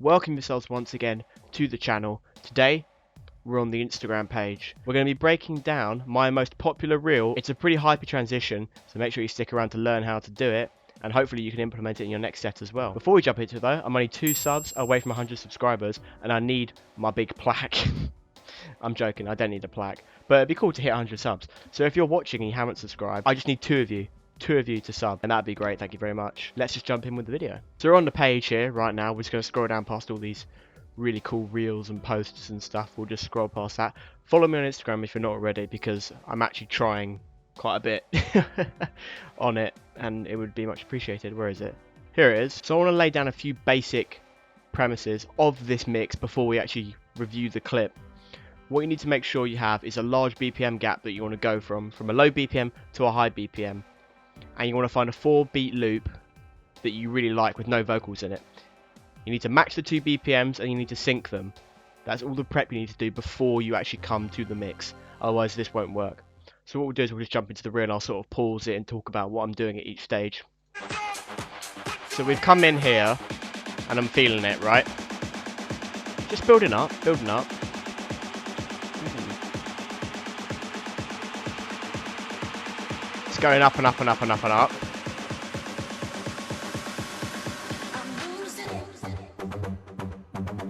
Welcome yourselves once again to the channel. Today we're on the Instagram page. We're going to be breaking down my most popular reel. It's a pretty hypey transition, so make sure you stick around to learn how to do it, and hopefully you can implement it in your next set as well. Before we jump into it though, I'm only 2 subs away from 100 subscribers, and I need my big plaque. I'm joking, I don't need a plaque, but it'd be cool to hit 100 subs. So if you're watching and you haven't subscribed, I just need 2 of you to sub, and that'd be great. Thank you very much. Let's just jump in with the video. So we're on the page here right now. We're just going to scroll down past all these really cool reels and posts and stuff. We'll just scroll past that. Follow me on Instagram if you're not already, because I'm actually trying quite a bit on it, and it would be much appreciated. Where is it? Here it is. So I want to lay down a few basic premises of this mix before we actually review the clip. What you need to make sure you have is a large BPM gap that you want to go from a low BPM to a high BPM. And you want to find a 4-beat loop that you really like with no vocals in it. You need to match the 2 BPMs and you need to sync them. That's all the prep you need to do before you actually come to the mix. Otherwise this won't work. So what we'll do is we'll just jump into the reel and I'll sort of pause it and talk about what I'm doing at each stage. So we've come in here and I'm feeling it, right? Just building up, building up. It's going up and up and up and up and up.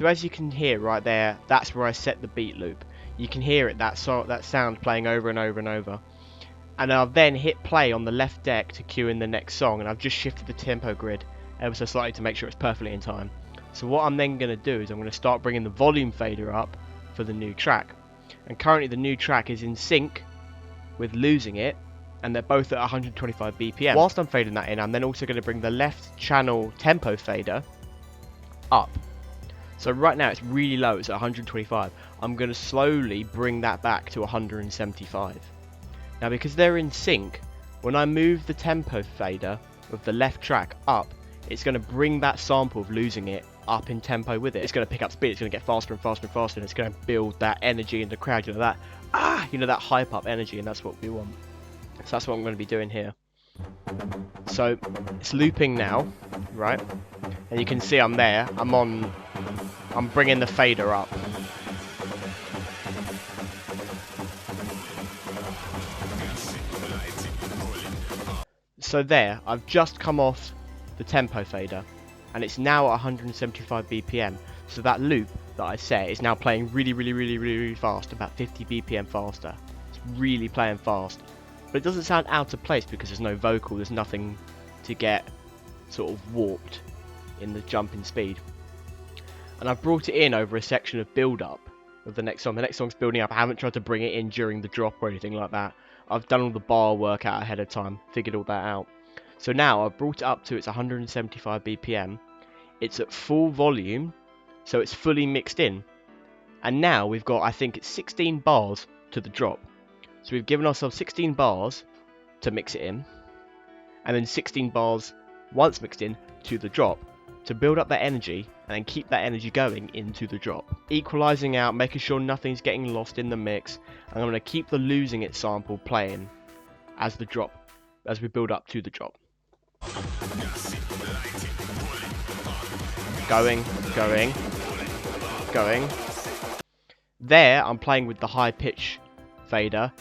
So as you can hear right there, that's where I set the beat loop. You can hear it, that sound playing over and over and over. And I'll then hit play on the left deck to cue in the next song, and I've just shifted the tempo grid ever so slightly to make sure it's perfectly in time. So what I'm then going to do is I'm going to start bringing the volume fader up for the new track. And currently the new track is in sync with Losing It, and they're both at 125 BPM. Whilst I'm fading that in, I'm then also going to bring the left channel tempo fader up. So right now it's really low, it's at 125. I'm going to slowly bring that back to 175. Now because they're in sync, when I move the tempo fader of the left track up, it's going to bring that sample of Losing It up in tempo with it. It's going to pick up speed, it's going to get faster and faster and faster, and it's going to build that energy in the crowd, that hype up energy, and that's what we want. So that's what I'm going to be doing here. So it's looping now, right? And you can see I'm there. I'm bringing the fader up. So there, I've just come off the tempo fader, and it's now at 175 BPM. So that loop that I set is now playing really fast, about 50 BPM faster. It's really playing fast. But it doesn't sound out of place because there's no vocal, there's nothing to get sort of warped in the jump in speed. And I've brought it in over a section of build-up of the next song. The next song's building up. I haven't tried to bring it in during the drop or anything like that. I've done all the bar work out ahead of time, figured all that out. So now I've brought it up to its 175 BPM. It's at full volume, so it's fully mixed in. And now we've got, I think it's 16 bars to the drop. So we've given ourselves 16 bars to mix it in, and then 16 bars once mixed in to the drop to build up that energy and then keep that energy going into the drop. Equalizing out, making sure nothing's getting lost in the mix, and I'm going to keep the Losing It sample playing as we build up to the drop. Going. There, I'm playing with the high pitch fader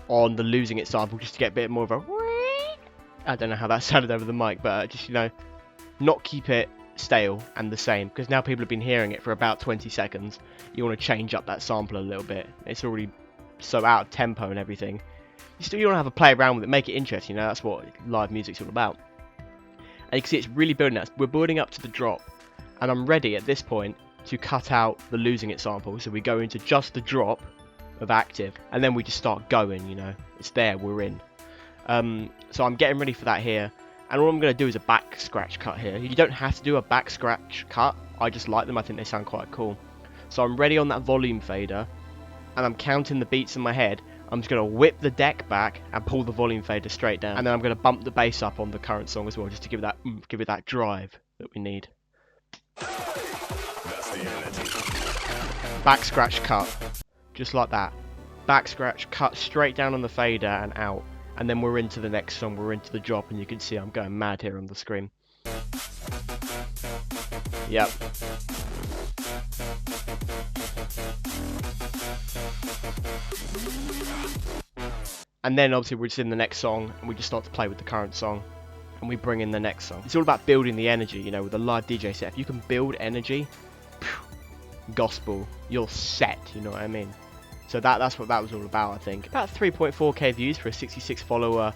on the Losing It sample just to get a bit more of a... I don't know how that sounded over the mic, but just, not keep it stale and the same, because now people have been hearing it for about 20 seconds. You want to change up that sample a little bit. It's already so out of tempo and everything. You want to have a play around with it, make it interesting, that's what live music's all about. And you can see it's really building up. We're building up to the drop, and I'm ready at this point to cut out the Losing It sample, so we go into just the drop of active, and then we just start going, it's there, we're in. So I'm getting ready for that here, and all I'm going to do is a back scratch cut here. You don't have to do a back scratch cut, I just like them, I think they sound quite cool. So I'm ready on that volume fader, and I'm counting the beats in my head. I'm just going to whip the deck back and pull the volume fader straight down, and then I'm going to bump the bass up on the current song as well, just to give it that oomph, give it that drive that we need. Back scratch cut. Just like that. Back scratch, cut straight down on the fader and out. And then we're into the next song, we're into the drop, and you can see I'm going mad here on the screen. Yep. And then obviously we're just in the next song, and we just start to play with the current song, and we bring in the next song. It's all about building the energy, you know, with a live DJ set. If you can build energy, gospel, you're set, you know what I mean? So that's what that was all about, I think. About 3.4k views for a 66 follower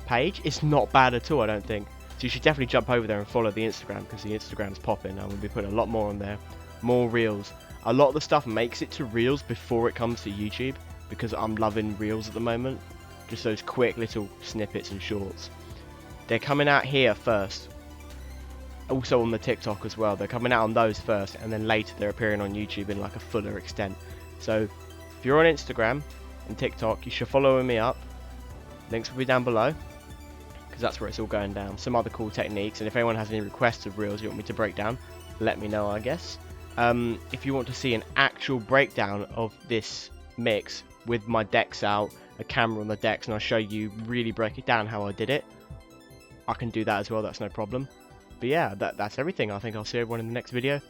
page. It's not bad at all, I don't think. So you should definitely jump over there and follow the Instagram, because the Instagram's popping. I'm going to be putting a lot more on there. More reels. A lot of the stuff makes it to reels before it comes to YouTube, because I'm loving reels at the moment. Just those quick little snippets and shorts. They're coming out here first. Also on the TikTok as well. They're coming out on those first, and then later they're appearing on YouTube in like a fuller extent. So if you're on Instagram and TikTok, you should follow me up. Links will be down below, because that's where it's all going down. Some other cool techniques, and if anyone has any requests of reels you want me to break down, let me know, I guess. If you want to see an actual breakdown of this mix with my decks out, a camera on the decks, and I'll show you, really break it down how I did it, I can do that as well, that's no problem. But yeah, that's everything. I think I'll see everyone in the next video.